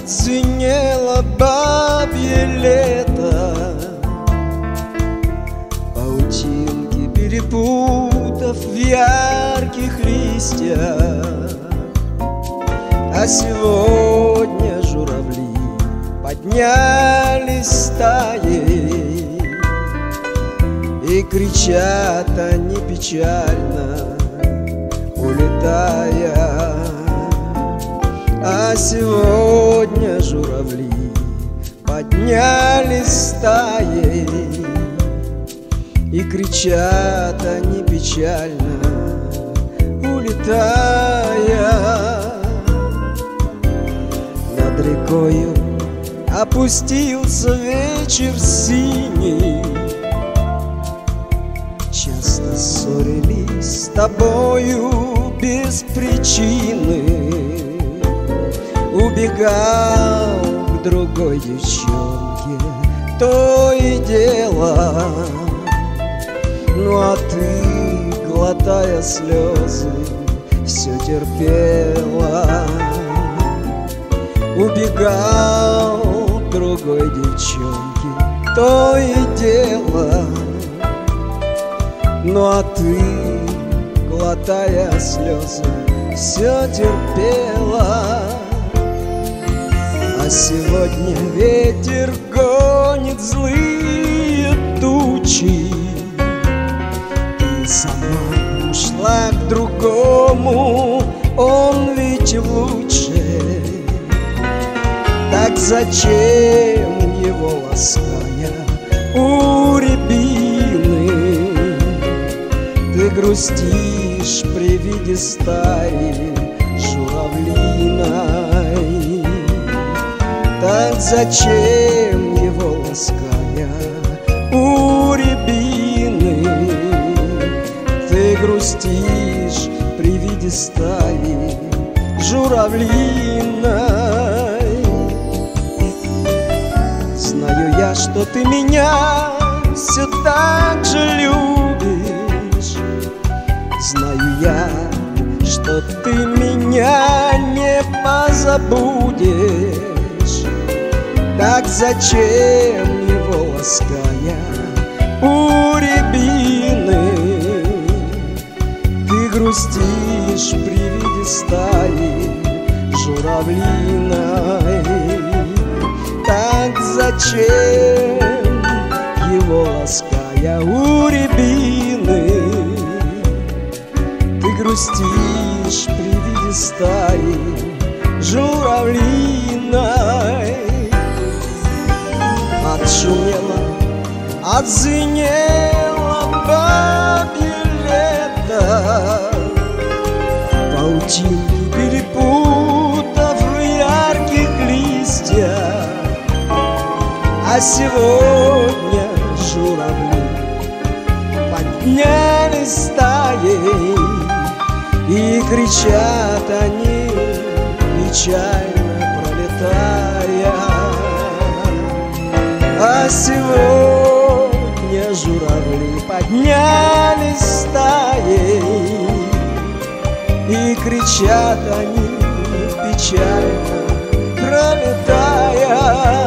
Оценила бабье лето, паутинки перепутав в ярких листьях. А сегодня журавли поднялись стаей, и кричат они печально, улетая. А сегодня журавли поднялись стаей, и кричат они печально, улетая. Над рекою опустился вечер синий. Часто ссорились с тобою без причины. Убегал к другой девчонке, то и дело. Ну а ты, глотая слезы, все терпела. Убегал к другой девчонке, то и дело. Ну а ты, глотая слезы, все терпела. А сегодня ветер гонит злые тучи. Ты сама ушла к другому, он ведь лучше. Так зачем его лаская у рябины? Ты грустишь при виде стаи журавлиной. Так зачем его лаская у рябины? Ты грустишь при виде стаи журавлиной. Знаю я, что ты меня все так же любишь. Знаю я, что ты меня не позабудешь. Так зачем его лаская у рябины? Ты грустишь при виде стаи журавлиной. Так зачем его лаская у рябины? Ты грустишь при виде стаи журавлиной. Отшумело, отзвенело бабье лето, паутинки перепутав в ярких листьях. А сегодня журавли поднялись стаей, и кричат они печально пролетая. А сегодня журавли поднялись стаей, и кричат они печально пролетая.